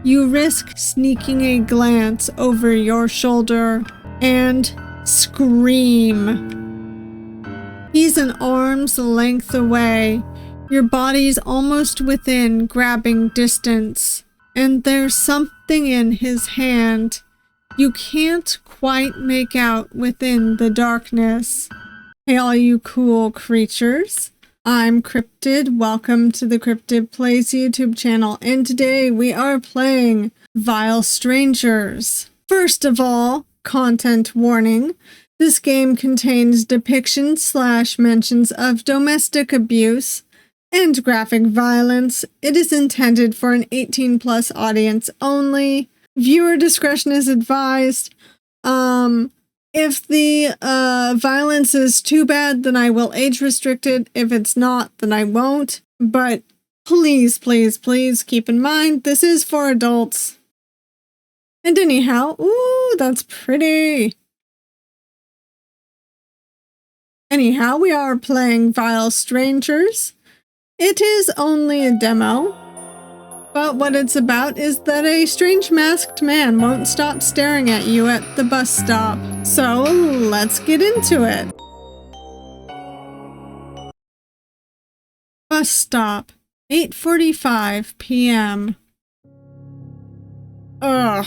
you risk sneaking a glance over your shoulder and scream. He's an arm's length away. Your body's almost within grabbing distance, and there's something in his hand you can't quite make out within the darkness. Hey, all you cool creatures. I'm Cryptid. Welcome to the Cryptid Plays YouTube channel, and today we are playing Vile Strangers. First of all, content warning. This game contains depictions / mentions of domestic abuse and graphic violence. It is intended for an 18+ audience only. Viewer discretion is advised. If the violence is too bad, then I will age restrict it. If it's not, then I won't. But please, please, please keep in mind, this is for adults. And anyhow, ooh, that's pretty. Anyhow, we are playing Vile Strangers. It is only a demo. But what it's about is that a strange masked man won't stop staring at you at the bus stop. So let's get into it. Bus stop, 8:45 p.m. Ugh.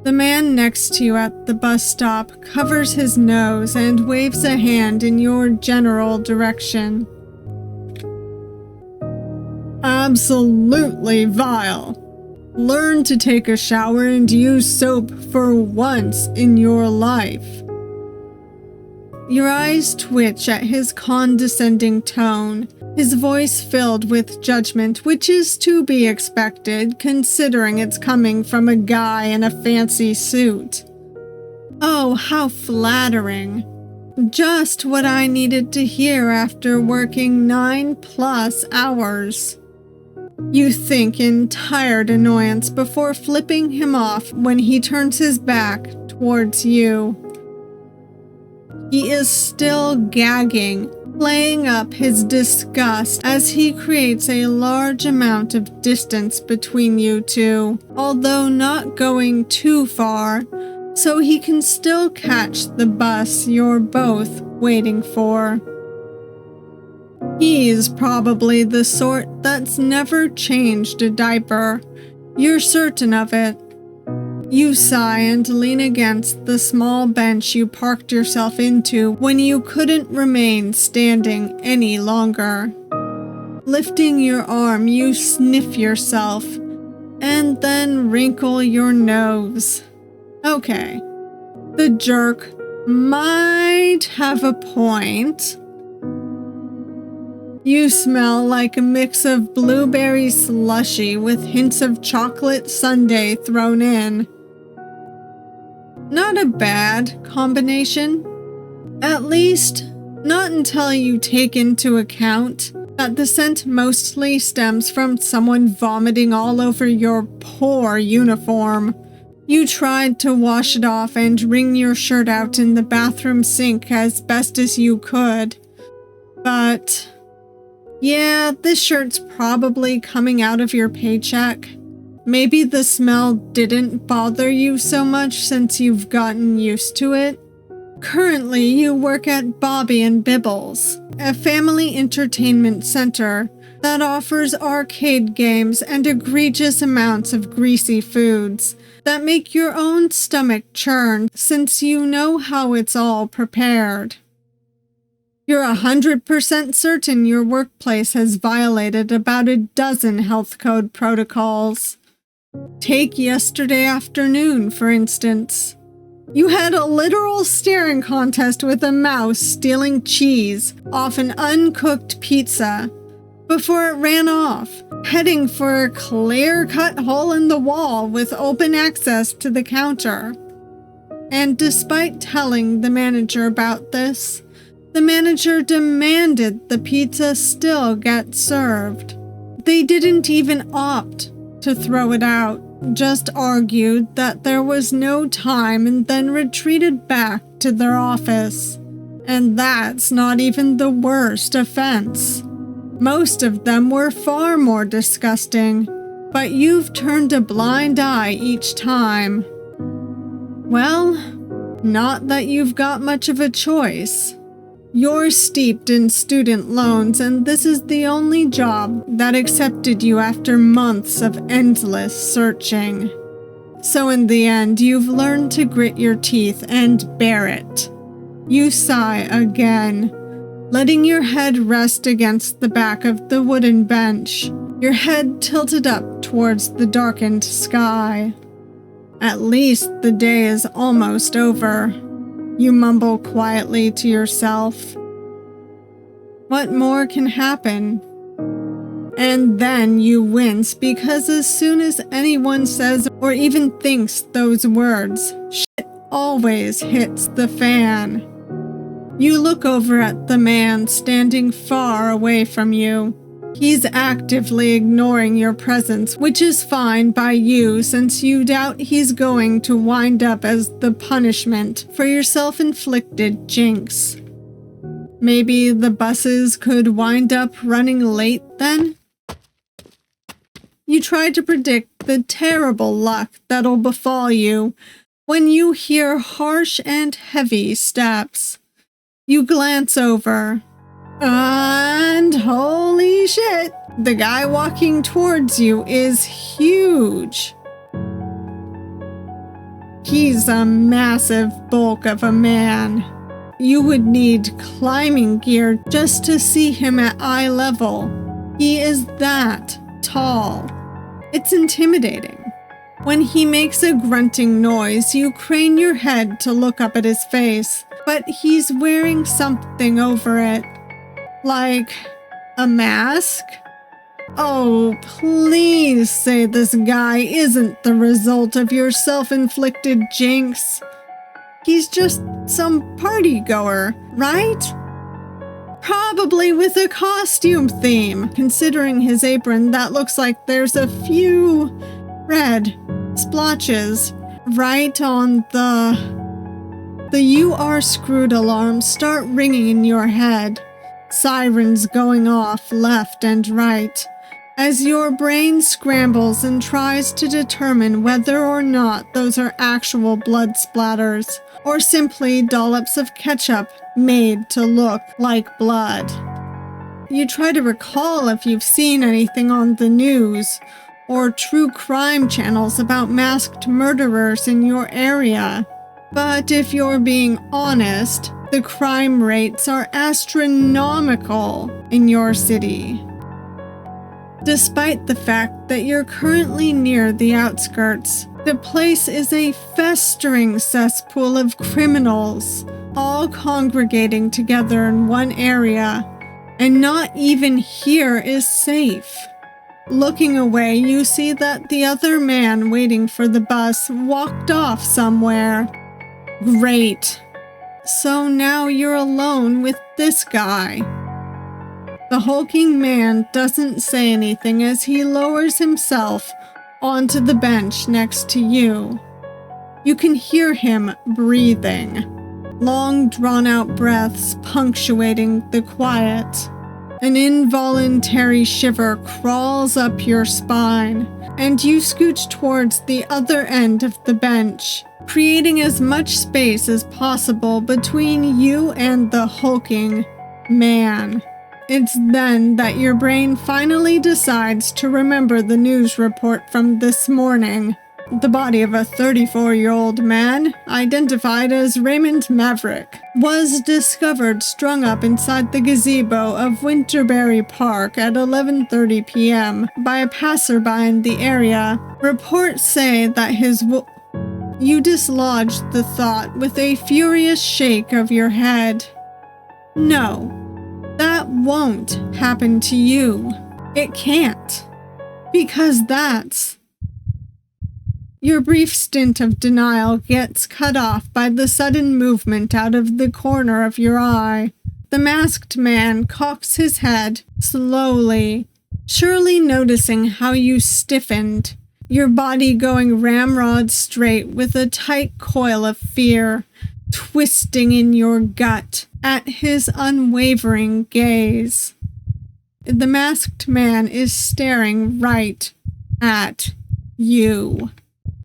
The man next to you at the bus stop covers his nose and waves a hand in your general direction. Absolutely vile. Learn to take a shower and use soap for once in your life. Your eyes twitch at his condescending tone, his voice filled with judgment, which is to be expected considering it's coming from a guy in a fancy suit. Oh, how flattering. Just what I needed to hear after working 9+ hours. You think in tired annoyance before flipping him off when he turns his back towards you. He is still gagging, playing up his disgust as he creates a large amount of distance between you two, although not going too far, so he can still catch the bus you're both waiting for. He's probably the sort that's never changed a diaper. You're certain of it. You sigh and lean against the small bench you parked yourself into when you couldn't remain standing any longer. Lifting your arm, you sniff yourself, and then wrinkle your nose. Okay, the jerk might have a point. You smell like a mix of blueberry slushy with hints of chocolate sundae thrown in. Not a bad combination. At least, not until you take into account that the scent mostly stems from someone vomiting all over your poor uniform. You tried to wash it off and wring your shirt out in the bathroom sink as best as you could. But yeah, this shirt's probably coming out of your paycheck. Maybe the smell didn't bother you so much since you've gotten used to it. Currently, you work at Bobby and Bibbles, a family entertainment center that offers arcade games and egregious amounts of greasy foods that make your own stomach churn since you know how it's all prepared. You're 100% certain your workplace has violated about a dozen health code protocols. Take yesterday afternoon, for instance. You had a literal staring contest with a mouse stealing cheese off an uncooked pizza before it ran off, heading for a clear-cut hole in the wall with open access to the counter. And despite telling the manager about this, the manager demanded the pizza still get served. They didn't even opt to throw it out, just argued that there was no time and then retreated back to their office. And that's not even the worst offense. Most of them were far more disgusting. but you've turned a blind eye each time. Well, not that you've got much of a choice. You're steeped in student loans, and this is the only job that accepted you after months of endless searching. So in the end, you've learned to grit your teeth and bear it. You sigh again, letting your head rest against the back of the wooden bench, your head tilted up towards the darkened sky. At least the day is almost over, you mumble quietly to yourself. What more can happen? And then you wince because as soon as anyone says or even thinks those words, shit always hits the fan. You look over at the man standing far away from you. He's actively ignoring your presence, which is fine by you since you doubt he's going to wind up as the punishment for your self-inflicted jinx. Maybe the buses could wind up running late then? You try to predict the terrible luck that'll befall you when you hear harsh and heavy steps. You glance over. And holy shit, the guy walking towards you is huge. He's a massive bulk of a man. You would need climbing gear just to see him at eye level. He is that tall. It's intimidating. When he makes a grunting noise, you crane your head to look up at his face, but he's wearing something over it. Like a mask? Oh, please say this guy isn't the result of your self-inflicted jinx. He's just some party goer, right? Probably with a costume theme. Considering his apron, that looks like there's a few red splotches right on the "you are screwed" alarms start ringing in your head. Sirens going off left and right, as your brain scrambles and tries to determine whether or not those are actual blood splatters, or simply dollops of ketchup made to look like blood. You try to recall if you've seen anything on the news, or true crime channels about masked murderers in your area. But if you're being honest, the crime rates are astronomical in your city. Despite the fact that you're currently near the outskirts, the place is a festering cesspool of criminals, all congregating together in one area, and not even here is safe. Looking away, you see that the other man waiting for the bus walked off somewhere. Great. So now you're alone with this guy. The hulking man doesn't say anything as he lowers himself onto the bench next to you. You can hear him breathing, long drawn-out breaths punctuating the quiet. An involuntary shiver crawls up your spine, and you scooch towards the other end of the bench, creating as much space as possible between you and the hulking man. It's then that your brain finally decides to remember the news report from this morning. The body of a 34-year-old man, identified as Raymond Maverick, was discovered strung up inside the gazebo of Winterberry Park at 11:30 p.m. by a passerby in the area. Reports say that You dislodged the thought with a furious shake of your head. No, that won't happen to you. It can't. Because that's... Your brief stint of denial gets cut off by the sudden movement out of the corner of your eye. The masked man cocks his head slowly, surely noticing how you stiffened, your body going ramrod straight with a tight coil of fear twisting in your gut at his unwavering gaze. The masked man is staring right at you.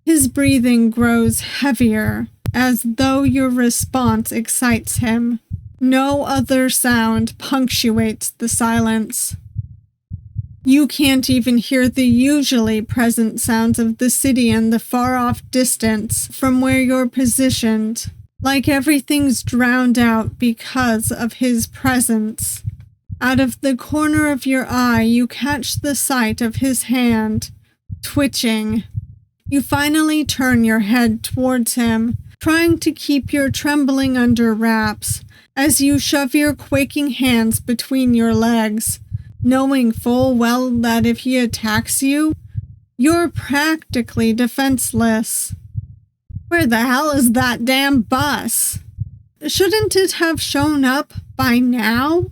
His breathing grows heavier, as though your response excites him. No other sound punctuates the silence. You can't even hear the usually present sounds of the city and the far-off distance from where you're positioned, like everything's drowned out because of his presence. Out of the corner of your eye, you catch the sight of his hand, twitching. You finally turn your head towards him, trying to keep your trembling under wraps as you shove your quaking hands between your legs, knowing full well that if he attacks you, you're practically defenseless. Where the hell is that damn bus? Shouldn't it have shown up by now?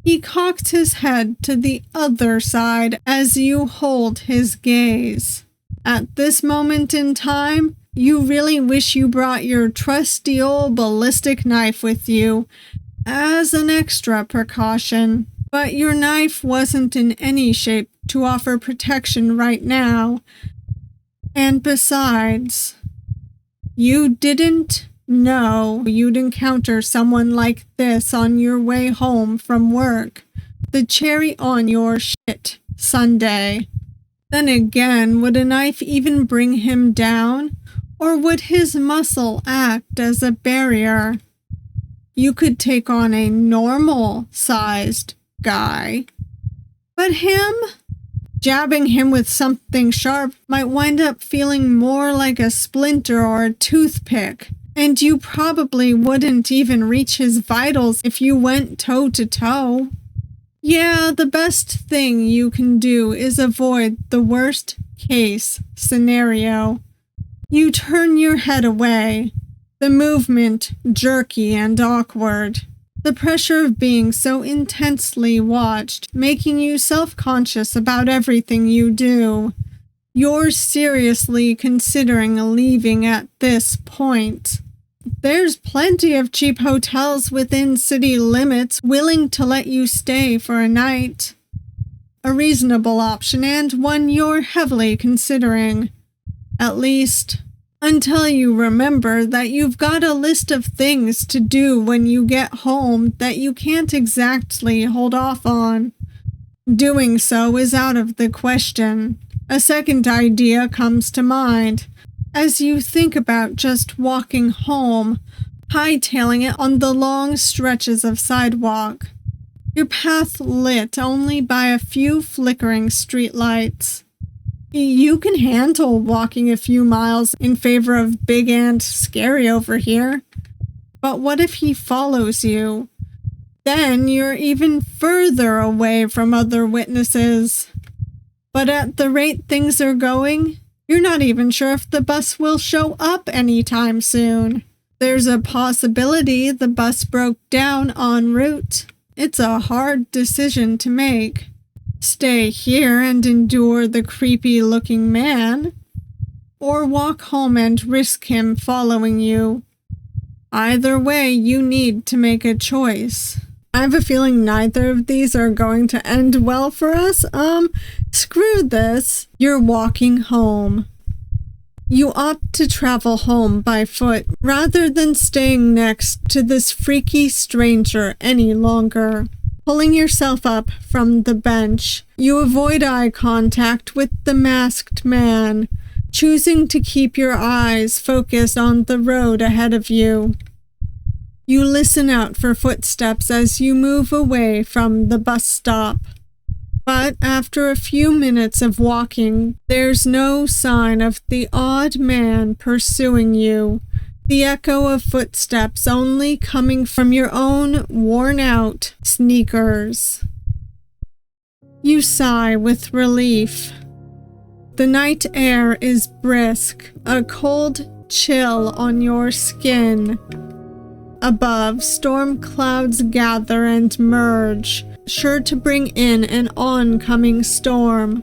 He cocks his head to the other side as you hold his gaze. At this moment in time, you really wish you brought your trusty old ballistic knife with you as an extra precaution. But your knife wasn't in any shape to offer protection right now. And besides, you didn't know you'd encounter someone like this on your way home from work. The cherry on your shit Sunday. Then again, would a knife even bring him down? Or would his muscle act as a barrier? You could take on a normal-sized guy. But him? Jabbing him with something sharp might wind up feeling more like a splinter or a toothpick, and you probably wouldn't even reach his vitals if you went toe-to-toe. Yeah, the best thing you can do is avoid the worst-case scenario. You turn your head away, the movement jerky and awkward. The pressure of being so intensely watched, making you self-conscious about everything you do. You're seriously considering leaving at this point. There's plenty of cheap hotels within city limits willing to let you stay for a night. A reasonable option and one you're heavily considering. At least, until you remember that you've got a list of things to do when you get home that you can't exactly hold off on. Doing so is out of the question. A second idea comes to mind as you think about just walking home, hightailing it on the long stretches of sidewalk. Your path lit only by a few flickering streetlights. You can handle walking a few miles in favor of big and scary over here. But what if he follows you? Then you're even further away from other witnesses. But at the rate things are going, you're not even sure if the bus will show up anytime soon. There's a possibility the bus broke down en route. It's a hard decision to make. Stay here and endure the creepy-looking man, or walk home and risk him following you. Either way, you need to make a choice. I have a feeling neither of these are going to end well for us. Screw this. You're walking home. You ought to travel home by foot rather than staying next to this freaky stranger any longer. Pulling yourself up from the bench, you avoid eye contact with the masked man, choosing to keep your eyes focused on the road ahead of you. You listen out for footsteps as you move away from the bus stop. But after a few minutes of walking, there's no sign of the odd man pursuing you. The echo of footsteps only coming from your own worn-out sneakers. You sigh with relief. The night air is brisk, a cold chill on your skin. Above, storm clouds gather and merge, sure to bring in an oncoming storm.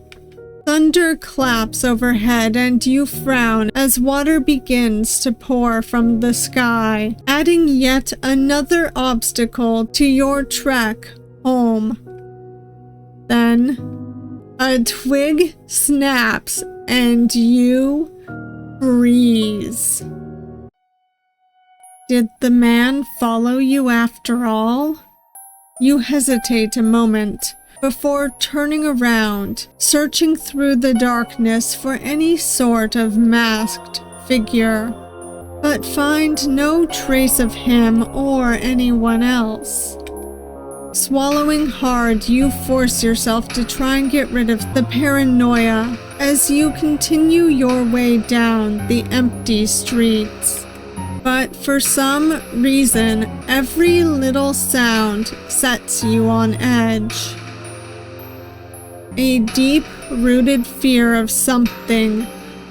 Thunder claps overhead and you frown as water begins to pour from the sky, adding yet another obstacle to your trek home. Then, A twig snaps and you freeze. Did the man follow you after all? You hesitate a moment before turning around, searching through the darkness for any sort of masked figure, but find no trace of him or anyone else. Swallowing hard, you force yourself to try and get rid of the paranoia as you continue your way down the empty streets. But for some reason, every little sound sets you on edge. A deep-rooted fear of something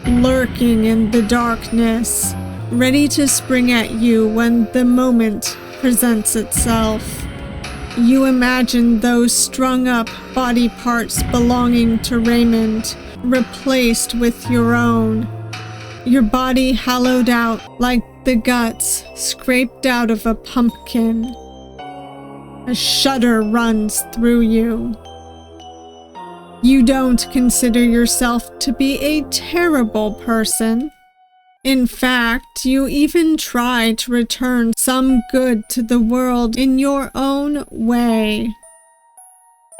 lurking in the darkness, ready to spring at you when the moment presents itself. You imagine those strung-up body parts belonging to Raymond replaced with your own. Your body hollowed out like the guts scraped out of a pumpkin. A shudder runs through you. You don't consider yourself to be a terrible person. In fact, you even try to return some good to the world in your own way.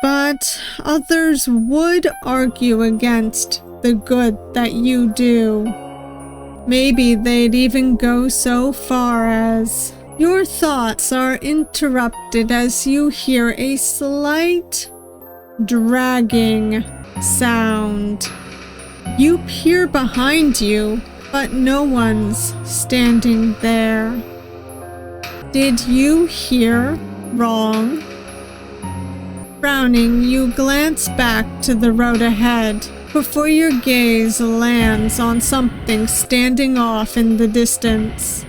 But others would argue against the good that you do. Maybe they'd even go so far as your thoughts are interrupted as you hear a slight dragging sound. You peer behind you, but no one's standing there. Did you hear wrong? Frowning, you glance back to the road ahead before your gaze lands on something standing off in the distance.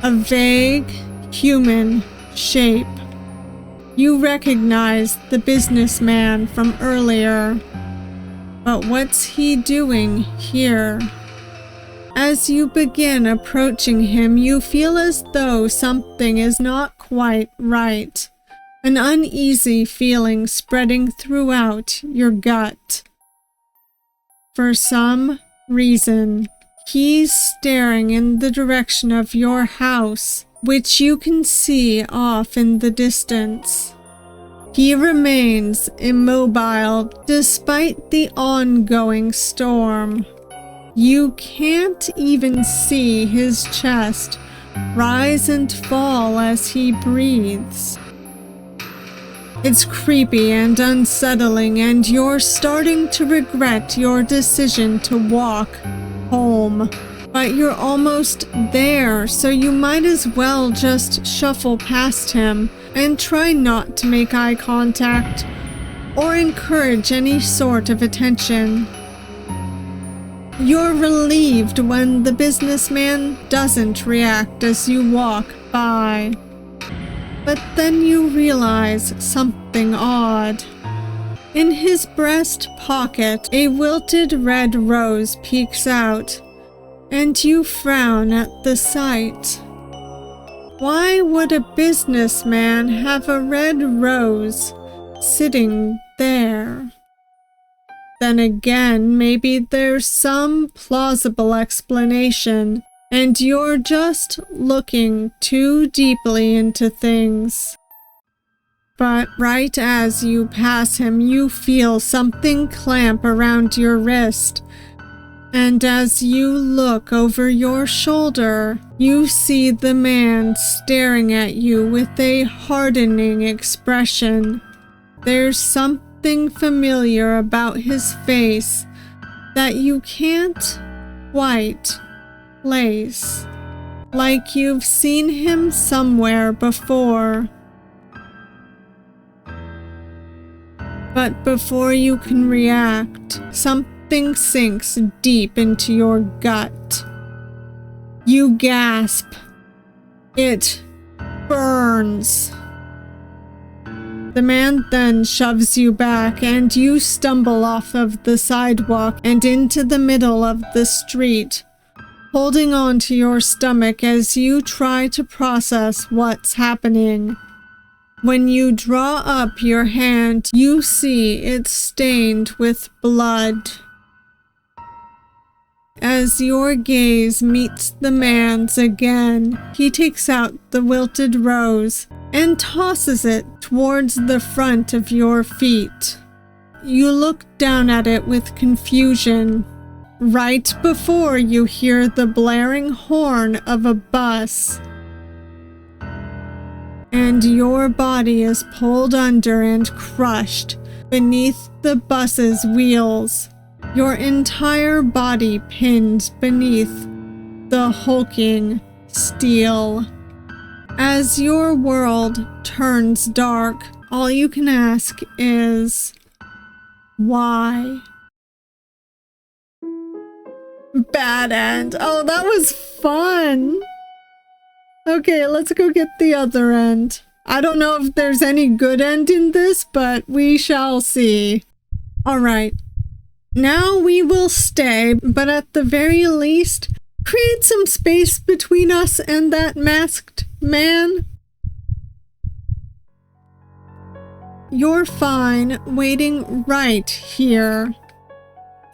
A vague, human shape. You recognize the businessman from earlier. But what's he doing here? As you begin approaching him, you feel as though something is not quite right. An uneasy feeling spreading throughout your gut. For some reason, he's staring in the direction of your house, which you can see off in the distance. He remains immobile despite the ongoing storm. You can't even see his chest rise and fall as he breathes. It's creepy and unsettling, and you're starting to regret your decision to walk home. But you're almost there, so you might as well just shuffle past him and try not to make eye contact or encourage any sort of attention. You're relieved when the businessman doesn't react as you walk by. But then you realize something odd. In his breast pocket, a wilted red rose peeks out, and you frown at the sight. Why would a businessman have a red rose sitting there? Then again, maybe there's some plausible explanation, and you're just looking too deeply into things. But right as you pass him, you feel something clamp around your wrist. And as you look over your shoulder, you see the man staring at you with a hardening expression. There's something familiar about his face that you can't quite place, like you've seen him somewhere before. But before you can react, something sinks deep into your gut. You gasp. It burns. The man then shoves you back, and you stumble off of the sidewalk and into the middle of the street, holding on to your stomach as you try to process what's happening. When you draw up your hand, you see it's stained with blood. As your gaze meets the man's again, he takes out the wilted rose and tosses it towards the front of your feet. You look down at it with confusion, right before you hear the blaring horn of a bus. And your body is pulled under and crushed beneath the bus's wheels. Your entire body pinned beneath the hulking steel. As your world turns dark, all you can ask is, why? Bad end. Oh, that was fun. Okay, let's go get the other end. I don't know if there's any good end in this, but we shall see. All right. Now we will stay, but at the very least, create some space between us and that masked man. You're fine waiting right here.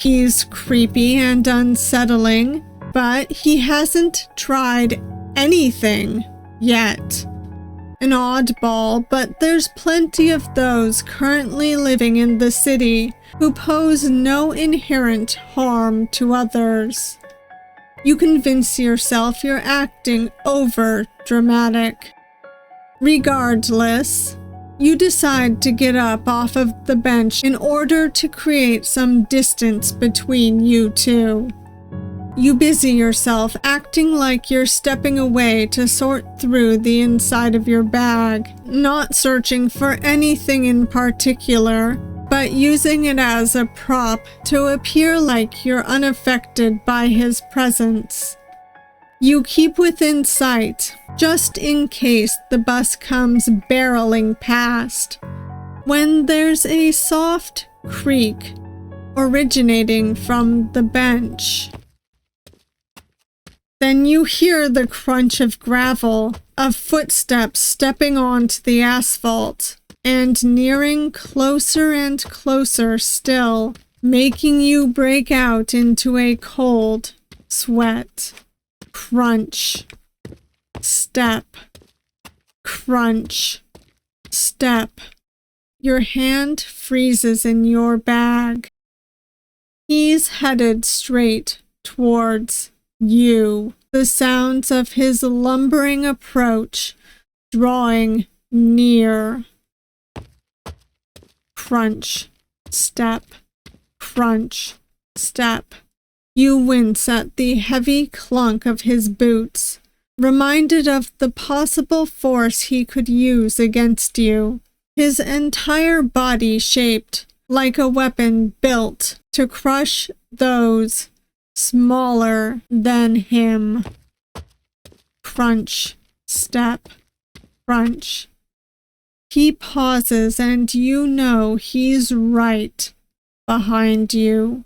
He's creepy and unsettling, but he hasn't tried anything yet. An oddball, but there's plenty of those currently living in the city who pose no inherent harm to others. You convince yourself you're acting over dramatic. Regardless, you decide to get up off of the bench in order to create some distance between you two. You busy yourself acting like you're stepping away to sort through the inside of your bag, not searching for anything in particular, but using it as a prop to appear like you're unaffected by his presence. You keep within sight, just in case the bus comes barreling past, when there's a soft creak originating from the bench. Then you hear the crunch of gravel, of footsteps stepping onto the asphalt, and nearing closer and closer still, making you break out into a cold sweat. Crunch. Step. Crunch. Step. Your hand freezes in your bag. He's headed straight towards you. The sounds of his lumbering approach drawing near. Crunch. Step. Crunch. Step. You wince at the heavy clunk of his boots, reminded of the possible force he could use against you. His entire body shaped like a weapon built to crush those smaller than him. Crunch. Step. Crunch. He pauses and you know he's right behind you.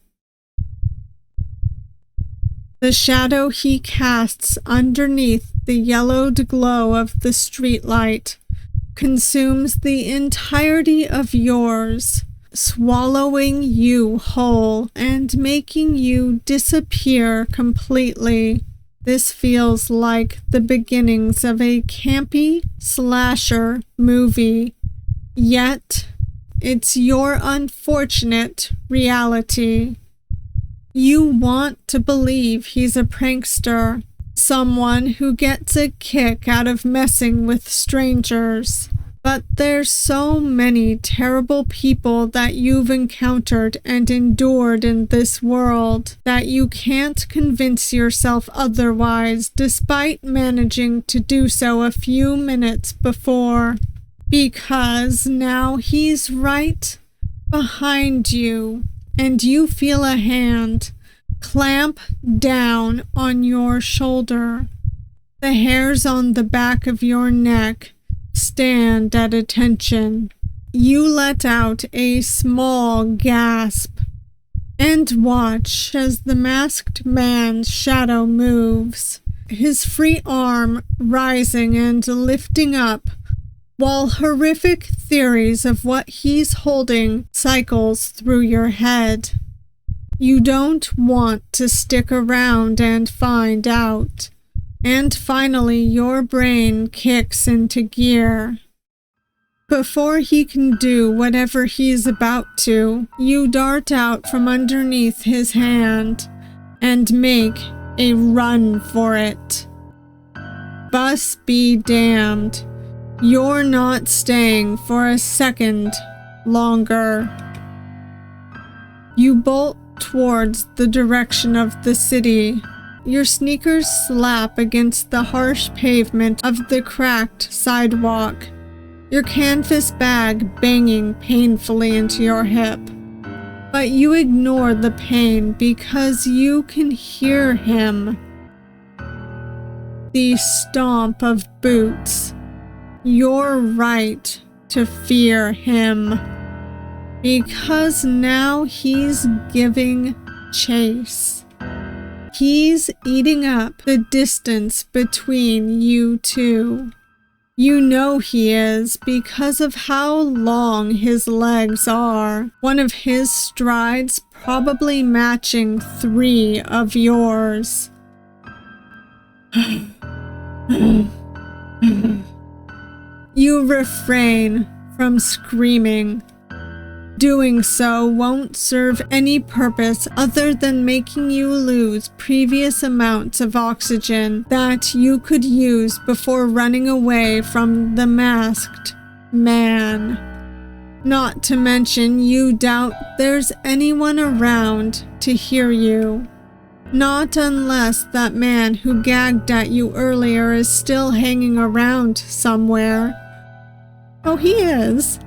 The shadow he casts underneath the yellowed glow of the streetlight consumes the entirety of yours, swallowing you whole and making you disappear completely. This feels like the beginnings of a campy slasher movie, yet it's your unfortunate reality. You want to believe he's a prankster, someone who gets a kick out of messing with strangers. But there's so many terrible people that you've encountered and endured in this world that you can't convince yourself otherwise, despite managing to do so a few minutes before. Because now he's right behind you, and you feel a hand clamp down on your shoulder. The hairs on the back of your neck stand at attention. You let out a small gasp and watch as the masked man's shadow moves, his free arm rising and lifting up while horrific theories of what he's holding cycles through your head. You don't want to stick around and find out. And finally, your brain kicks into gear. Before he can do whatever he's about to, you dart out from underneath his hand and make a run for it. Bus be damned. You're not staying for a second longer. You bolt towards the direction of the city. Your sneakers slap against the harsh pavement of the cracked sidewalk, your canvas bag banging painfully into your hip. But you ignore the pain because you can hear him. The stomp of boots. You're right to fear him, because now he's giving chase. He's eating up the distance between you two. You know he is because of how long his legs are, one of his strides probably matching 3 of yours. You refrain from screaming. Doing so won't serve any purpose other than making you lose previous amounts of oxygen that you could use before running away from the masked man. Not to mention, you doubt there's anyone around to hear you. Not unless that man who gagged at you earlier is still hanging around somewhere. Oh, he is.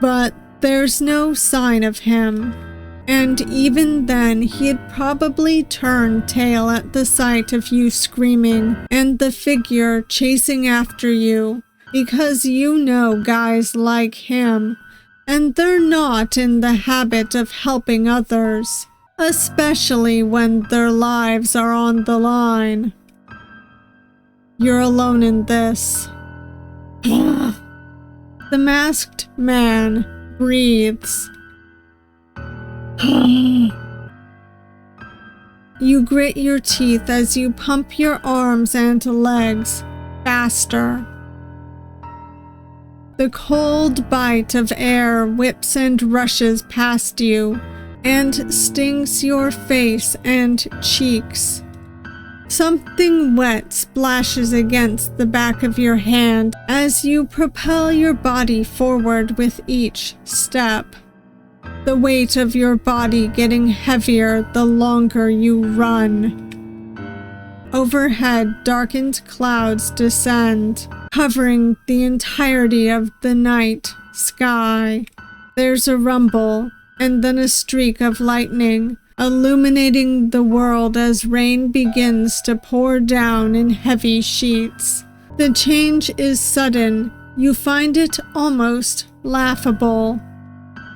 But there's no sign of him, and even then he'd probably turn tail at the sight of you screaming and the figure chasing after you, because you know guys like him, and they're not in the habit of helping others, especially when their lives are on the line. You're alone in this. The masked man breathes. You grit your teeth as you pump your arms and legs faster. The cold bite of air whips and rushes past you and stings your face and cheeks. Something wet splashes against the back of your hand as you propel your body forward with each step, the weight of your body getting heavier the longer you run. Overhead, darkened clouds descend, covering the entirety of the night sky. There's a rumble, and then a streak of lightning, illuminating the world as rain begins to pour down in heavy sheets. The change is sudden. You find it almost laughable.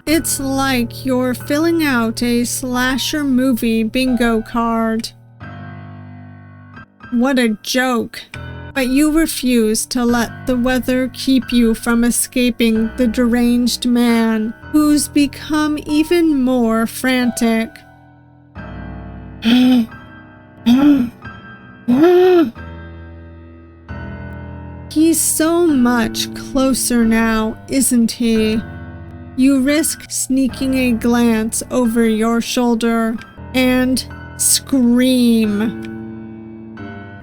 It's like you're filling out a slasher movie bingo card. What a joke. But you refuse to let the weather keep you from escaping the deranged man, who's become even more frantic. He's so much closer now, isn't he? You risk sneaking a glance over your shoulder and scream.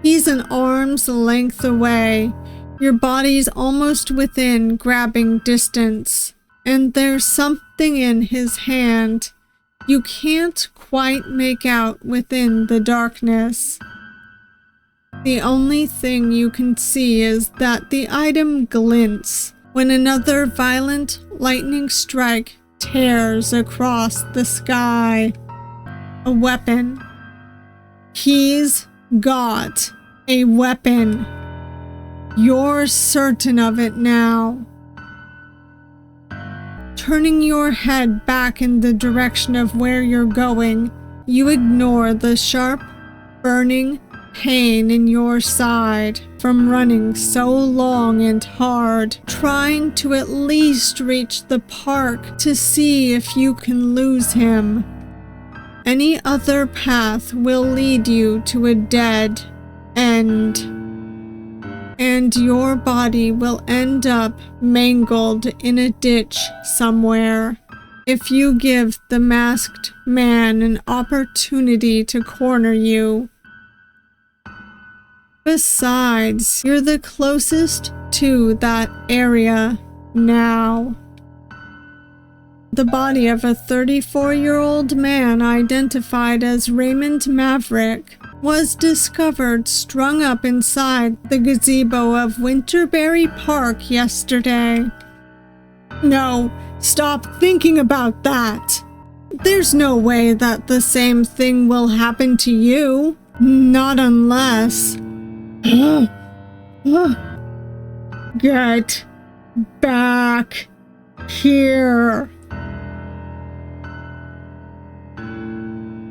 He's an arm's length away. Your body's almost within grabbing distance, and there's something in his hand you can't quite make out within the darkness. The only thing you can see is that the item glints when another violent lightning strike tears across the sky. A weapon. He's got a weapon. You're certain of it now. Turning your head back in the direction of where you're going, you ignore the sharp, burning pain in your side from running so long and hard, trying to at least reach the park to see if you can lose him. Any other path will lead you to a dead end, and your body will end up mangled in a ditch somewhere. If you give the masked man an opportunity to corner you. Besides, you're the closest to that area now. The body of a 34-year-old man identified as Raymond Maverick was discovered strung up inside the gazebo of Winterberry Park yesterday. No, stop thinking about that. There's no way that the same thing will happen to you. Not unless... Get back here.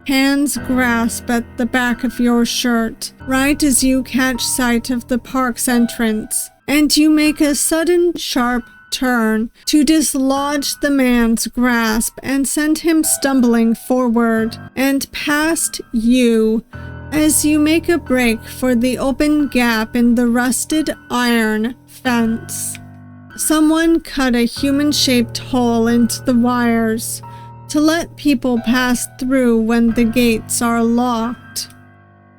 Hands grasp at the back of your shirt, right as you catch sight of the park's entrance, and you make a sudden, sharp turn to dislodge the man's grasp and send him stumbling forward and past you as you make a break for the open gap in the rusted iron fence. Someone cut a human-shaped hole into the wires to let people pass through when the gates are locked.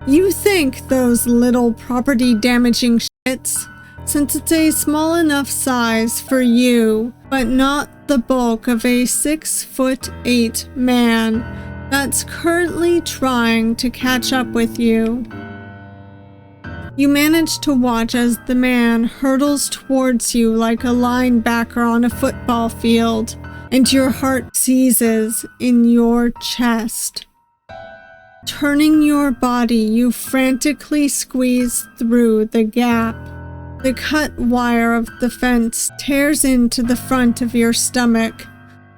You think those little property-damaging shits, since it's a small enough size for you, but not the bulk of a 6'8" man that's currently trying to catch up with you. You manage to watch as the man hurtles towards you like a linebacker on a football field, and your heart seizes in your chest. Turning your body, you frantically squeeze through the gap. The cut wire of the fence tears into the front of your stomach,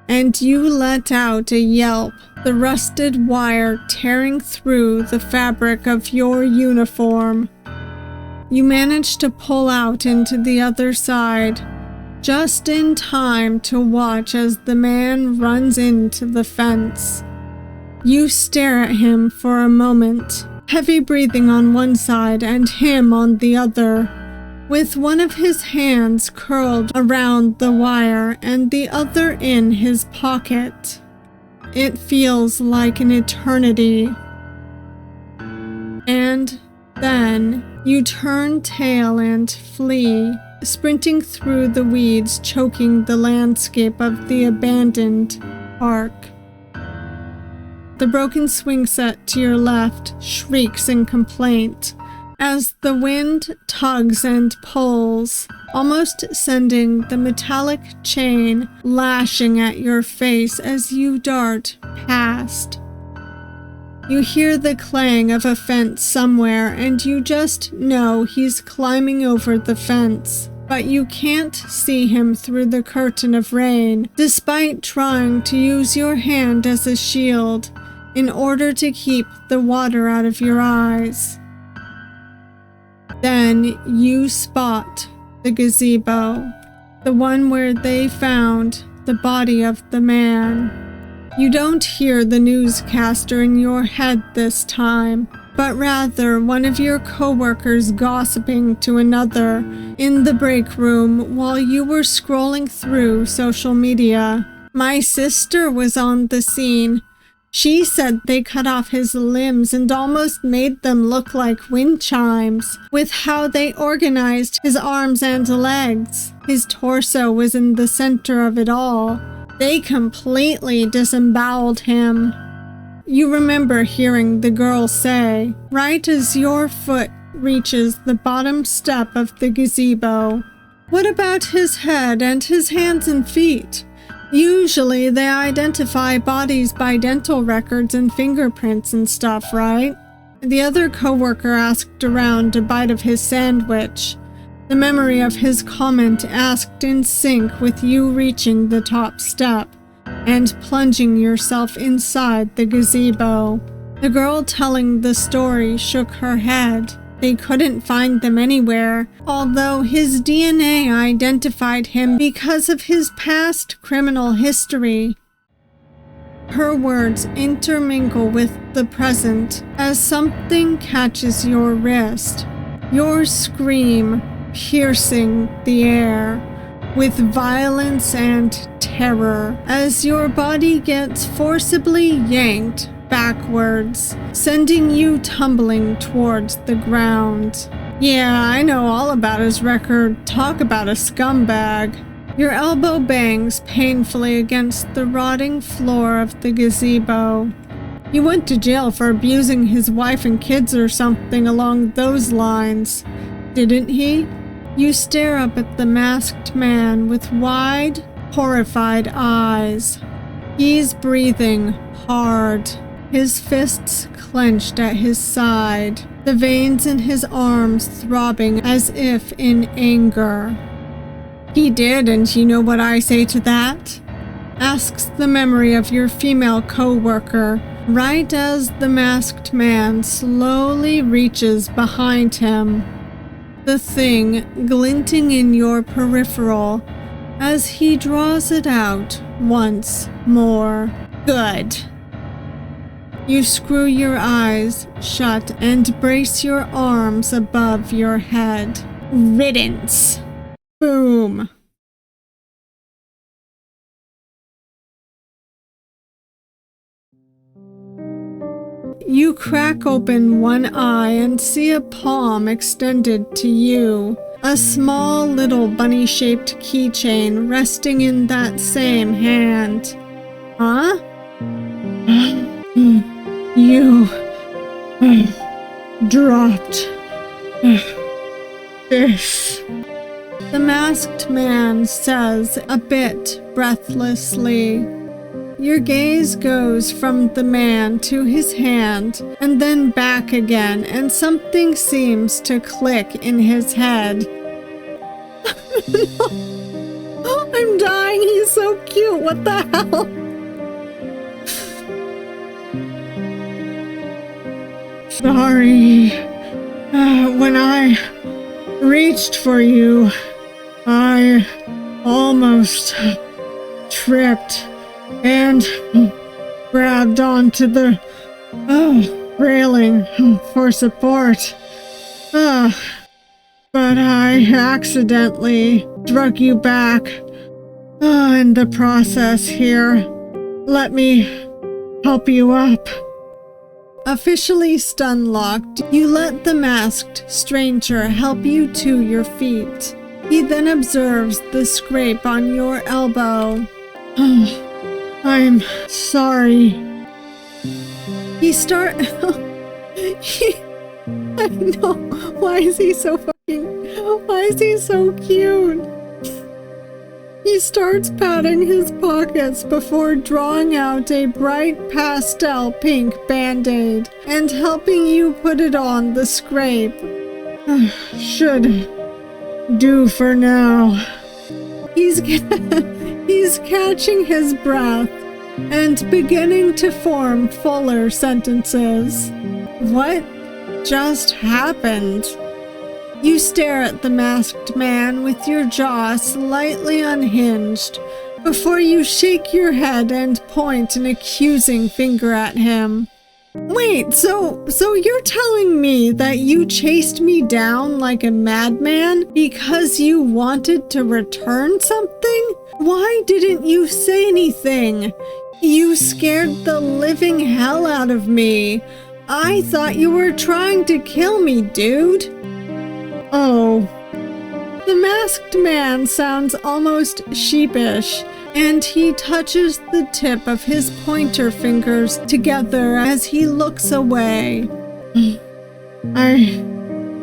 and you let out a yelp, the rusted wire tearing through the fabric of your uniform. You manage to pull out into the other side, just in time to watch as the man runs into the fence. You stare at him for a moment, heavy breathing on one side and him on the other, with one of his hands curled around the wire and the other in his pocket. It feels like an eternity. And then you turn tail and flee, sprinting through the weeds choking the landscape of the abandoned park. The broken swing set to your left shrieks in complaint as the wind tugs and pulls, almost sending the metallic chain lashing at your face as you dart past. You hear the clang of a fence somewhere, and you just know he's climbing over the fence, but you can't see him through the curtain of rain, despite trying to use your hand as a shield in order to keep the water out of your eyes. Then you spot the gazebo, the one where they found the body of the man. You don't hear the newscaster in your head this time, but rather one of your coworkers gossiping to another in the break room while you were scrolling through social media. My sister was on the scene. She said they cut off his limbs and almost made them look like wind chimes, with how they organized his arms and legs. His torso was in the center of it all. They completely disemboweled him. You remember hearing the girl say, right as your foot reaches the bottom step of the gazebo, "What about his head and his hands and feet? Usually they identify bodies by dental records and fingerprints and stuff, right?" The other coworker asked around a bite of his sandwich, the memory of his comment asked in sync with you reaching the top step and plunging yourself inside the gazebo. The girl telling the story shook her head. They couldn't find them anywhere, although his DNA identified him because of his past criminal history. Her words intermingle with the present as something catches your wrist. Your scream piercing the air with violence and terror as your body gets forcibly yanked backwards, sending you tumbling towards the ground. Yeah, I know all about his record. Talk about a scumbag. Your elbow bangs painfully against the rotting floor of the gazebo. He went to jail for abusing his wife and kids or something along those lines, didn't he? You stare up at the masked man with wide, horrified eyes. He's breathing hard, his fists clenched at his side, the veins in his arms throbbing as if in anger. He did, and you know what I say to that? Asks the memory of your female co-worker, right as the masked man slowly reaches behind him. The thing glinting in your peripheral as he draws it out once more. Good. You screw your eyes shut and brace your arms above your head. Riddance. Boom. You crack open one eye and see a palm extended to you. A small little bunny-shaped keychain resting in that same hand. Huh? You dropped this. The masked man says a bit breathlessly. Your gaze goes from the man to his hand and then back again, and something seems to click in his head. No. I'm dying. He's so cute. What the hell? Sorry. When I reached for you, I almost tripped and grabbed onto the railing for support. But I accidentally drug you back in the process here. Let me help you up. Officially stun-locked, you let the masked stranger help you to your feet. He then observes the scrape on your elbow. I'm sorry. I know. Why is he so cute? He starts patting his pockets before drawing out a bright pastel pink band-aid and helping you put it on the scrape. Should do for now. He's catching his breath and beginning to form fuller sentences. What just happened? You stare at the masked man with your jaw slightly unhinged before you shake your head and point an accusing finger at him. Wait, so you're telling me that you chased me down like a madman because you wanted to return something? Why didn't you say anything? You scared the living hell out of me. I thought you were trying to kill me, dude. Oh. The masked man sounds almost sheepish, and he touches the tip of his pointer fingers together as he looks away. I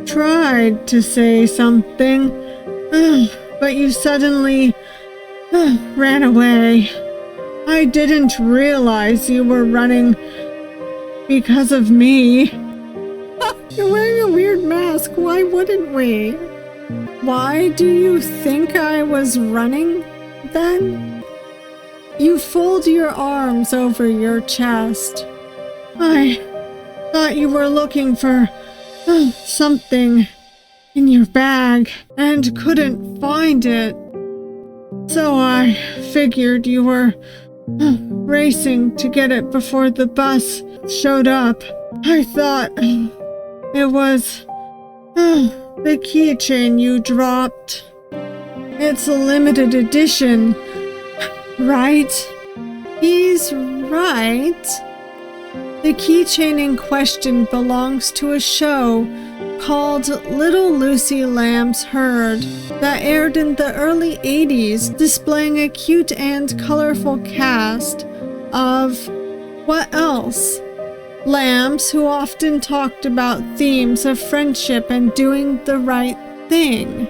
tried to say something, but you suddenly ran away. I didn't realize you were running because of me. You're wearing a weird mask. Why wouldn't we? Why do you think I was running, then? You fold your arms over your chest. I thought you were looking for something in your bag and couldn't find it. So I figured you were racing to get it before the bus showed up. I thought it was the keychain you dropped. It's a limited edition, right? He's right. The keychain in question belongs to a show called Little Lucy Lamb's Herd that aired in the early 80s, displaying a cute and colorful cast of, what else? Lambs who often talked about themes of friendship and doing the right thing.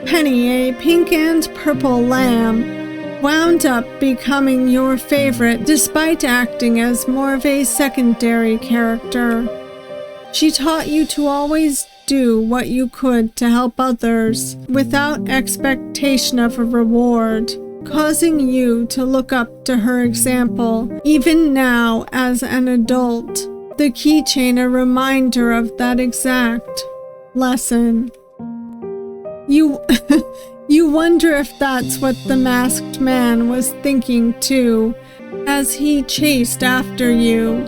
Penny, a pink and purple lamb, wound up becoming your favorite despite acting as more of a secondary character. She taught you to always do what you could to help others without expectation of a reward, causing you to look up to her example. Even now, as an adult, the keychain a reminder of that exact lesson. You wonder if that's what the masked man was thinking too, as he chased after you.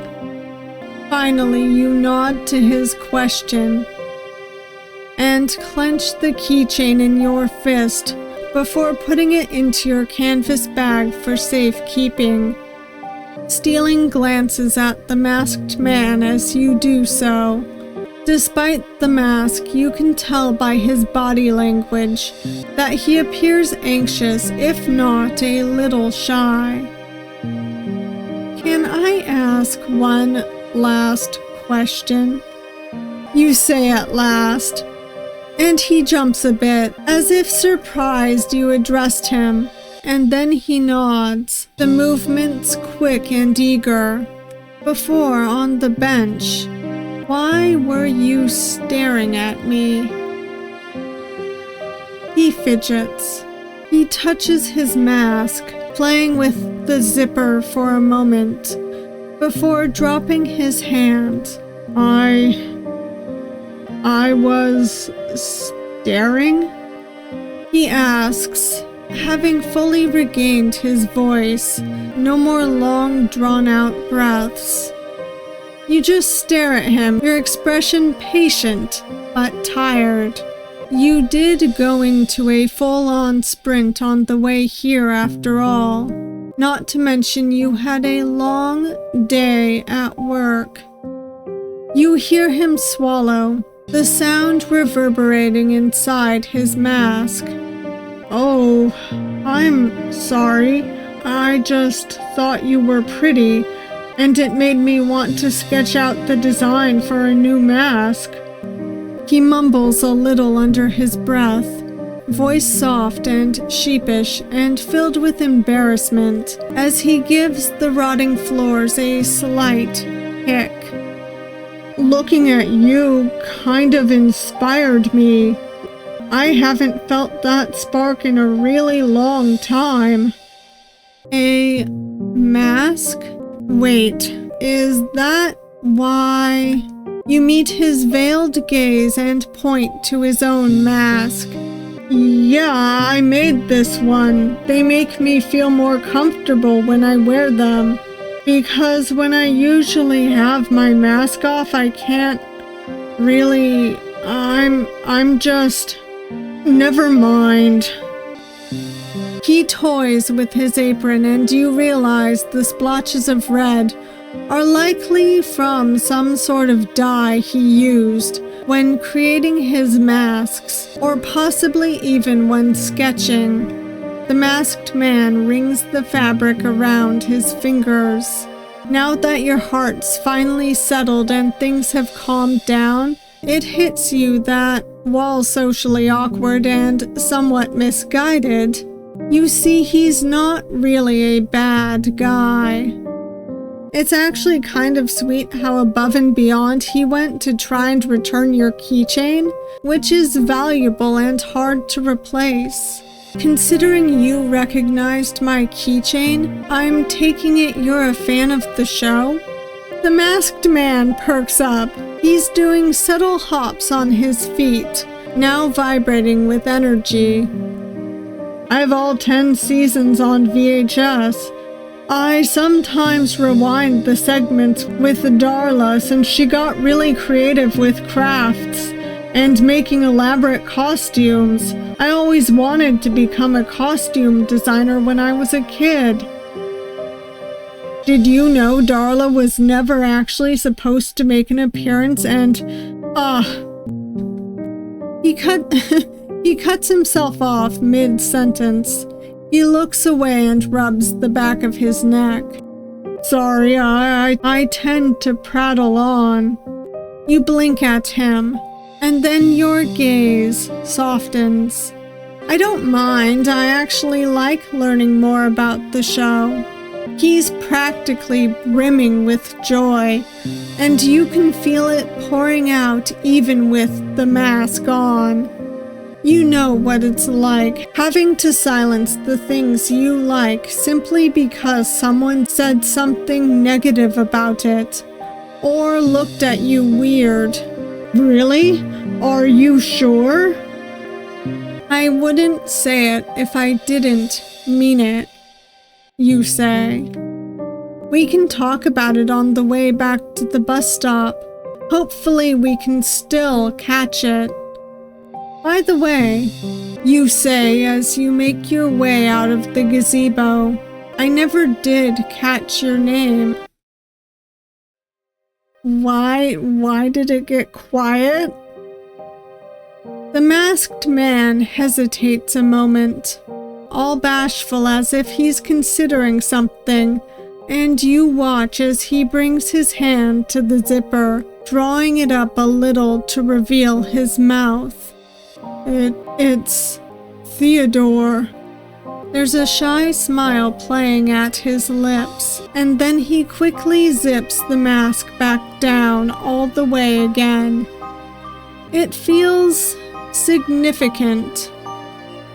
Finally, you nod to his question and clench the keychain in your fist before putting it into your canvas bag for safekeeping, stealing glances at the masked man as you do so. Despite the mask, you can tell by his body language that he appears anxious, if not a little shy. Can I ask one last question? You say at last, and he jumps a bit, as if surprised you addressed him, and then he nods, the movements quick and eager. Before, on the bench, why were you staring at me? He fidgets. He touches his mask, playing with the zipper for a moment, before dropping his hand. I was staring? He asks, having fully regained his voice. No more long, drawn-out breaths. You just stare at him, your expression patient, but tired. You did go into a full-on sprint on the way here after all. Not to mention you had a long day at work. You hear him swallow, the sound reverberating inside his mask. Oh, I'm sorry. I just thought you were pretty, and it made me want to sketch out the design for a new mask. He mumbles a little under his breath, voice soft and sheepish and filled with embarrassment as he gives the rotting floors a slight kick. Looking at you kind of inspired me. I haven't felt that spark in a really long time. A mask? Wait, is that why? You meet his veiled gaze and point to his own mask. Yeah, I made this one. They make me feel more comfortable when I wear them. Because when I usually have my mask off, I can't really... I'm just... Never mind. He toys with his apron and you realize the splotches of red are likely from some sort of dye he used when creating his masks, or possibly even when sketching. The masked man wrings the fabric around his fingers. Now that your heart's finally settled and things have calmed down, it hits you that, while socially awkward and somewhat misguided, you see he's not really a bad guy. It's actually kind of sweet how above and beyond he went to try and return your keychain, which is valuable and hard to replace. Considering you recognized my keychain, I'm taking it you're a fan of the show? The masked man perks up. He's doing subtle hops on his feet, now vibrating with energy. I've all 10 seasons on VHS. I sometimes rewind the segments with Darla since she got really creative with crafts and making elaborate costumes. I always wanted to become a costume designer when I was a kid. Did you know Darla was never actually supposed to make an appearance and, he cuts himself off mid-sentence. He looks away and rubs the back of his neck. Sorry, I tend to prattle on. You blink at him, and then your gaze softens. I don't mind, I actually like learning more about the show. He's practically brimming with joy, and you can feel it pouring out even with the mask on. You know what it's like, having to silence the things you like simply because someone said something negative about it, or looked at you weird. Really? Are you sure? I wouldn't say it if I didn't mean it, you say. We can talk about it on the way back to the bus stop. Hopefully we can still catch it. By the way, you say as you make your way out of the gazebo, I never did catch your name. Why did it get quiet? The masked man hesitates a moment, all bashful as if he's considering something, and you watch as he brings his hand to the zipper, drawing it up a little to reveal his mouth. It's Theodore. There's a shy smile playing at his lips, and then he quickly zips the mask back down all the way again. It feels significant,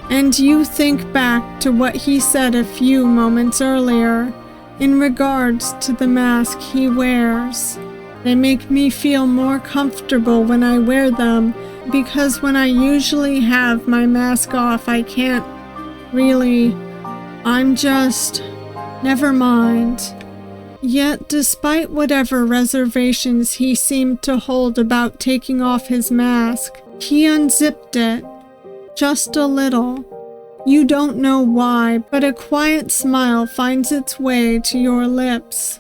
and you think back to what he said a few moments earlier in regards to the mask he wears. They make me feel more comfortable when I wear them, because when I usually have my mask off, I can't really. Never mind. Yet, despite whatever reservations he seemed to hold about taking off his mask, he unzipped it. Just a little. You don't know why, but a quiet smile finds its way to your lips.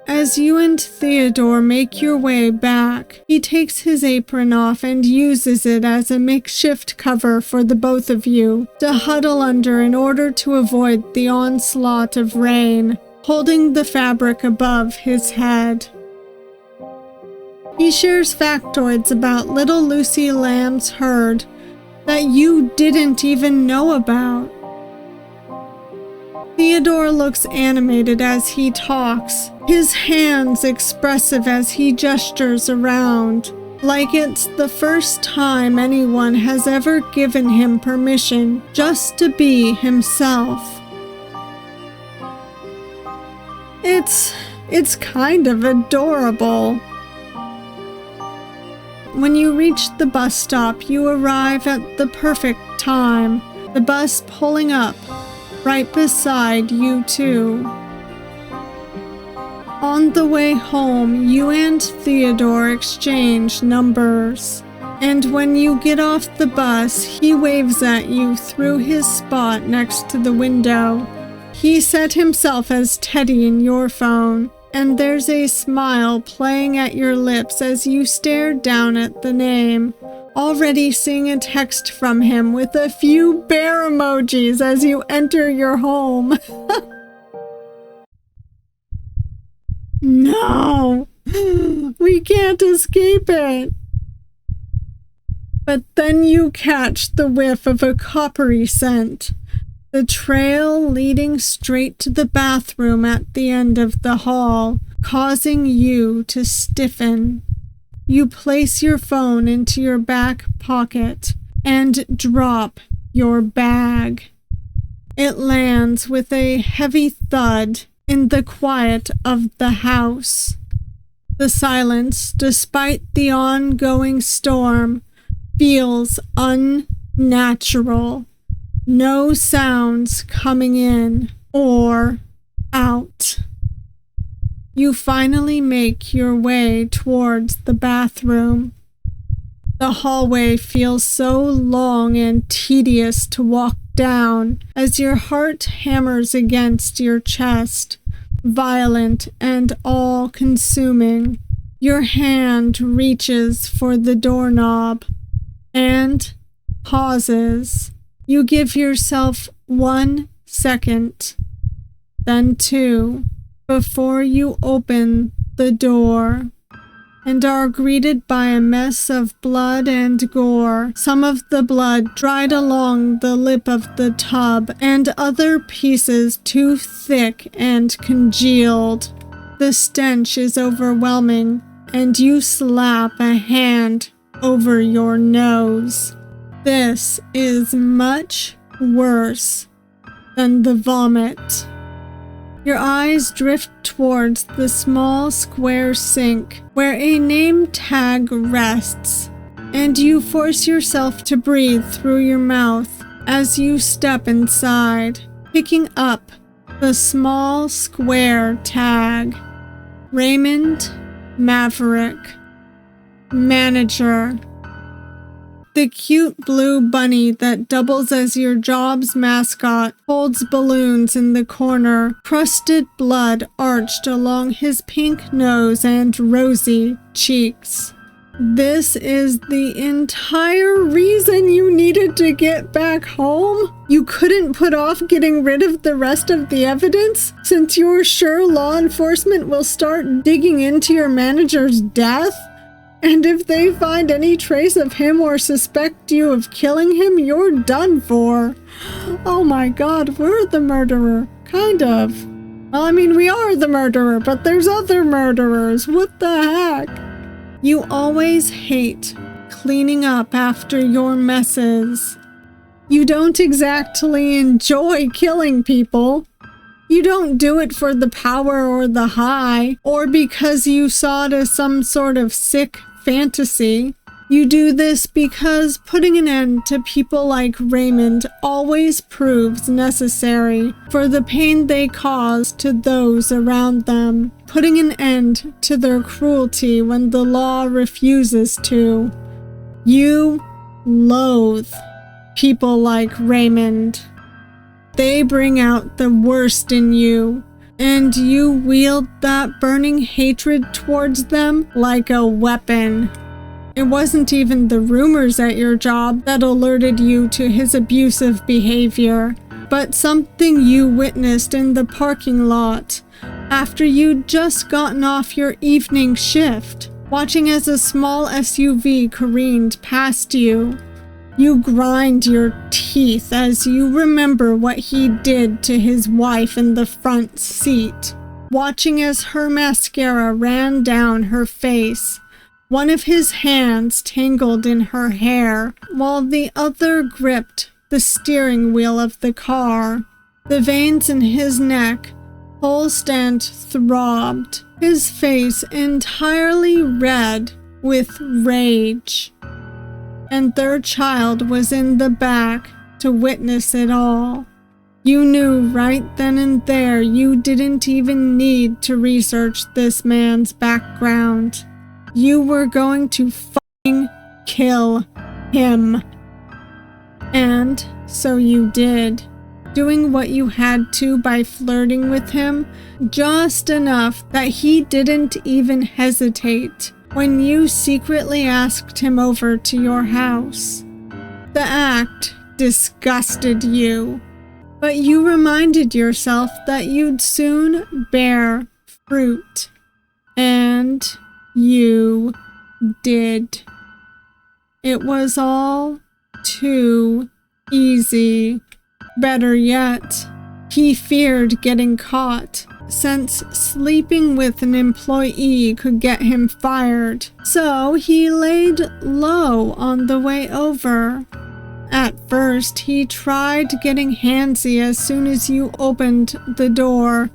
As you and Theodore make your way back, he takes his apron off and uses it as a makeshift cover for the both of you to huddle under in order to avoid the onslaught of rain, holding the fabric above his head. He shares factoids about little Lucy Lamb's herd that you didn't even know about. Theodore looks animated as he talks, his hands expressive as he gestures around, like it's the first time anyone has ever given him permission just to be himself. It's kind of adorable. When you reach the bus stop, you arrive at the perfect time, the bus pulling up right beside you two. On the way home, you and Theodore exchange numbers, and when you get off the bus, he waves at you through his spot next to the window. He set himself as Teddy in your phone, and there's a smile playing at your lips as you stare down at the name, already seeing a text from him with a few bear emojis as you enter your home. No, we can't escape it. But then you catch the whiff of a coppery scent, the trail leading straight to the bathroom at the end of the hall, causing you to stiffen. You place your phone into your back pocket and drop your bag. It lands with a heavy thud in the quiet of the house. The silence, despite the ongoing storm, feels unnatural. No sounds coming in or out. You finally make your way towards the bathroom. The hallway feels so long and tedious to walk down as your heart hammers against your chest, violent and all-consuming. Your hand reaches for the doorknob and pauses. You give yourself 1 second, then 2, before you open the door, and are greeted by a mess of blood and gore, some of the blood dried along the lip of the tub, and other pieces too thick and congealed. The stench is overwhelming, and you slap a hand over your nose. This is much worse than the vomit. Your eyes drift towards the small square sink where a name tag rests, and you force yourself to breathe through your mouth as you step inside, picking up the small square tag. Raymond Maverick, Manager. The cute blue bunny that doubles as your job's mascot holds balloons in the corner, crusted blood arched along his pink nose and rosy cheeks. This is the entire reason you needed to get back home? You couldn't put off getting rid of the rest of the evidence since you're sure law enforcement will start digging into your manager's death? And if they find any trace of him or suspect you of killing him, you're done for. Oh my God, we're the murderer. Kind of. Well, I mean, we are the murderer, but there's other murderers. What the heck? You always hate cleaning up after your messes. You don't exactly enjoy killing people. You don't do it for the power or the high, or because you saw it as some sort of sick fantasy. You do this because putting an end to people like Raymond always proves necessary for the pain they cause to those around them, putting an end to their cruelty when the law refuses to. You loathe people like Raymond. They bring out the worst in you, and you wield that burning hatred towards them like a weapon. It wasn't even the rumors at your job that alerted you to his abusive behavior, but something you witnessed in the parking lot after you'd just gotten off your evening shift, watching as a small SUV careened past you. You grind your teeth as you remember what he did to his wife in the front seat, watching as her mascara ran down her face, one of his hands tangled in her hair, while the other gripped the steering wheel of the car. The veins in his neck pulsed and throbbed, his face entirely red with rage. And their child was in the back to witness it all. You knew right then and there you didn't even need to research this man's background. You were going to fucking kill him. And so you did, doing what you had to by flirting with him, just enough that he didn't even hesitate when you secretly asked him over to your house. The act disgusted you, but you reminded yourself that you'd soon bear fruit. And you did. It was all too easy. Better yet, he feared getting caught, since sleeping with an employee could get him fired. So he laid low on the way over. At first, he tried getting handsy as soon as you opened the door,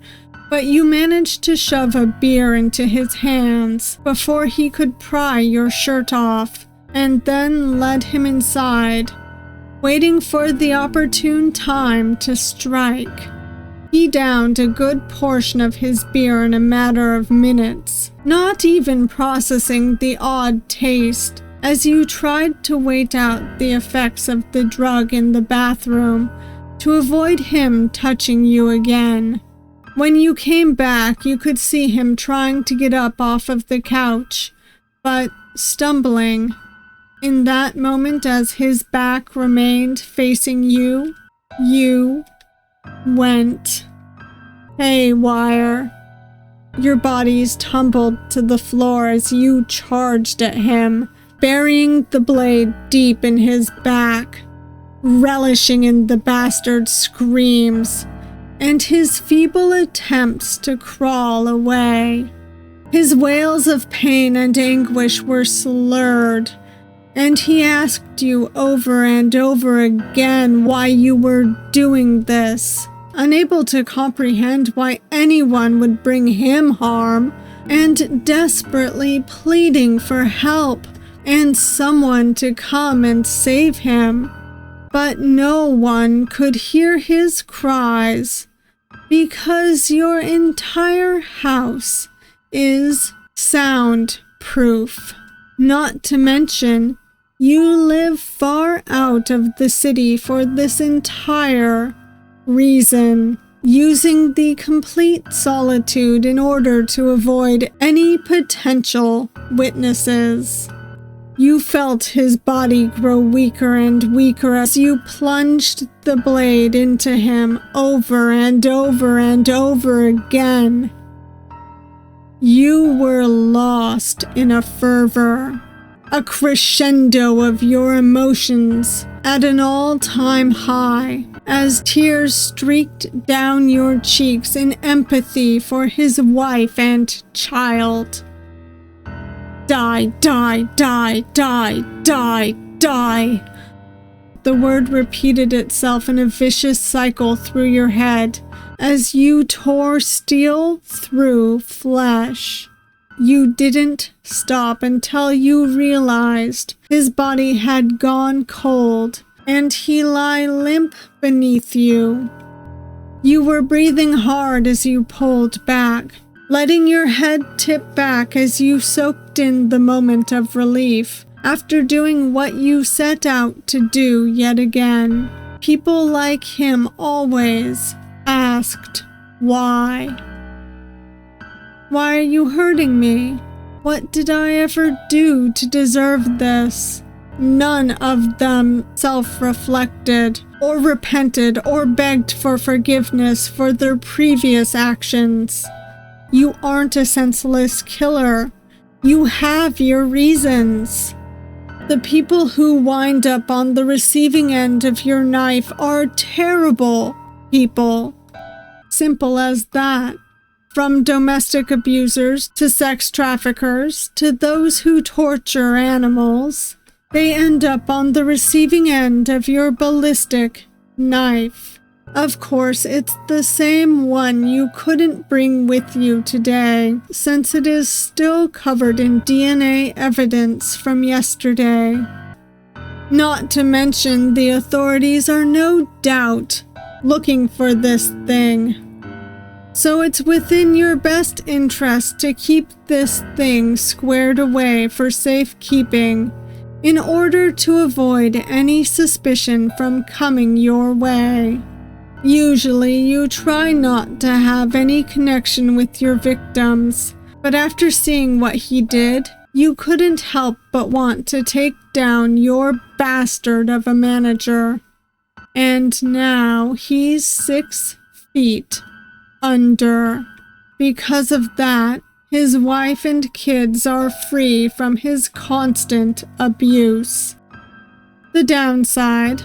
but you managed to shove a beer into his hands before he could pry your shirt off, and then led him inside, waiting for the opportune time to strike. He downed a good portion of his beer in a matter of minutes, not even processing the odd taste, as you tried to wait out the effects of the drug in the bathroom to avoid him touching you again. When you came back, you could see him trying to get up off of the couch, but stumbling. In that moment, as his back remained facing you, you went haywire. Your bodies tumbled to the floor as you charged at him, burying the blade deep in his back, relishing in the bastard's screams and his feeble attempts to crawl away. His wails of pain and anguish were slurred, and he asked you over and over again why you were doing this, unable to comprehend why anyone would bring him harm, and desperately pleading for help and someone to come and save him. But no one could hear his cries, because your entire house is soundproof. Not to mention, you live far out of the city for this entire reason, using the complete solitude in order to avoid any potential witnesses. You felt his body grow weaker and weaker as you plunged the blade into him over and over and over again. You were lost in a fervor, a crescendo of your emotions at an all-time high, as tears streaked down your cheeks in empathy for his wife and child. Die, die, die, die, die, die. The word repeated itself in a vicious cycle through your head as you tore steel through flesh. You didn't stop until you realized his body had gone cold and he lay limp beneath you. You were breathing hard as you pulled back, letting your head tip back as you soaked in the moment of relief after doing what you set out to do yet again. People like him always asked, why? Why are you hurting me? What did I ever do to deserve this? None of them self-reflected or repented or begged for forgiveness for their previous actions. You aren't a senseless killer. You have your reasons. The people who wind up on the receiving end of your knife are terrible people. Simple as that. From domestic abusers to sex traffickers to those who torture animals, they end up on the receiving end of your ballistic knife. Of course, it's the same one you couldn't bring with you today, since it is still covered in DNA evidence from yesterday. Not to mention, the authorities are no doubt looking for this thing. So it's within your best interest to keep this thing squared away for safekeeping, in order to avoid any suspicion from coming your way. Usually, you try not to have any connection with your victims, but after seeing what he did, you couldn't help but want to take down your bastard of a manager. And now he's 6 feet under. Because of that, his wife and kids are free from his constant abuse. The downside,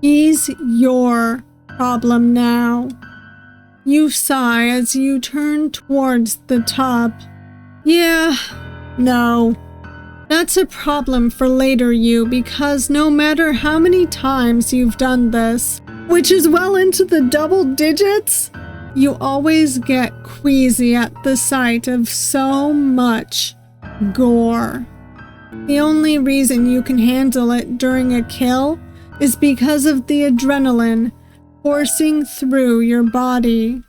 he's your problem now. You sigh as you turn towards the tub. Yeah, no. That's a problem for later you, because no matter how many times you've done this, which is well into the double digits, You always get queasy at the sight of so much gore. The only reason you can handle it during a kill is because of the adrenaline coursing through your body.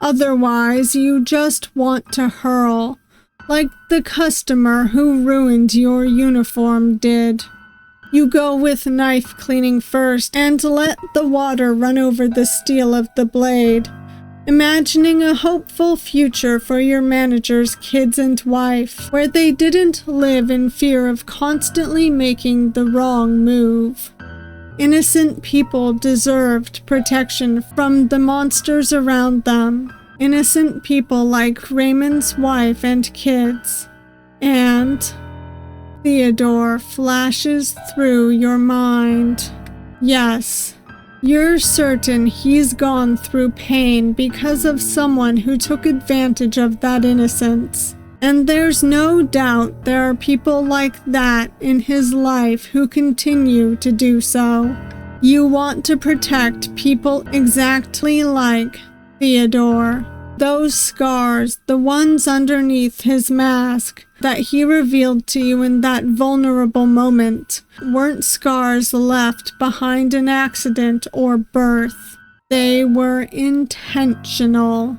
Otherwise, you just want to hurl, like the customer who ruined your uniform did. You go with knife cleaning first and let the water run over the steel of the blade, imagining a hopeful future for your manager's kids and wife, where they didn't live in fear of constantly making the wrong move. Innocent people deserved protection from the monsters around them. Innocent people like Raymond's wife and kids. And Theodore flashes through your mind. Yes, you're certain he's gone through pain because of someone who took advantage of that innocence. And there's no doubt there are people like that in his life who continue to do so. You want to protect people exactly like Theodore. Those scars, the ones underneath his mask that he revealed to you in that vulnerable moment, weren't scars left behind an accident or birth. They were intentional.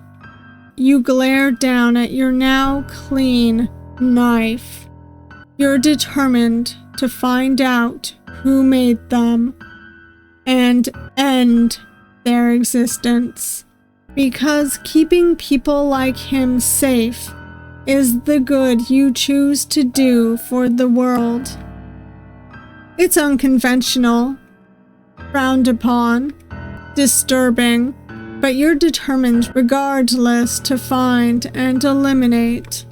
You glare down at your now clean knife. You're determined to find out who made them and end their existence. Because keeping people like him safe is the good you choose to do for the world. It's unconventional, frowned upon, disturbing, but you're determined regardless to find and eliminate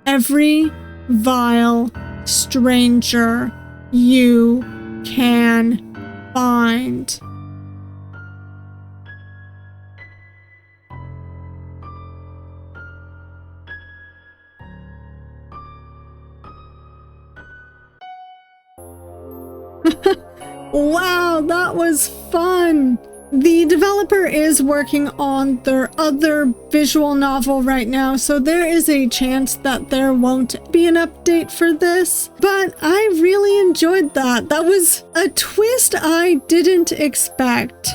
every vile stranger you can find. Wow, that was fun! The developer is working on their other visual novel right now, so there is a chance that there won't be an update for this. But I really enjoyed that. That was a twist I didn't expect.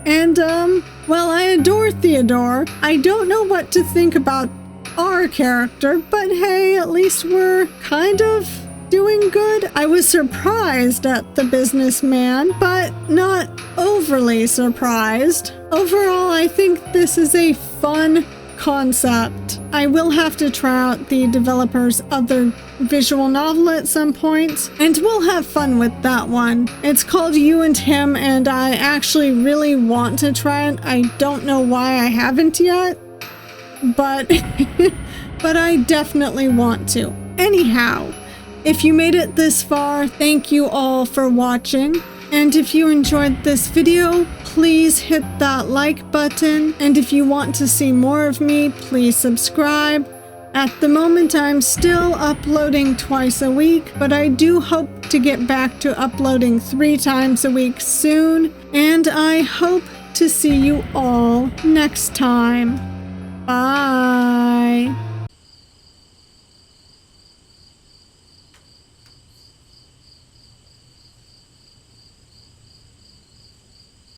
And, well, I adore Theodore. I don't know what to think about our character, but hey, at least we're kind of doing good. I was surprised at the businessman, but not overly surprised. Overall, I think this is a fun concept. I will have to try out the developer's other visual novel at some point, and we'll have fun with that one. It's called You and Him, and I actually really want to try it. I don't know why I haven't yet, but but I definitely want to. Anyhow, if you made it this far, thank you all for watching. And if you enjoyed this video, please hit that like button. And if you want to see more of me, please subscribe. At the moment, I'm still uploading twice a week, but I do hope to get back to uploading 3 times a week soon. And I hope to see you all next time. Bye.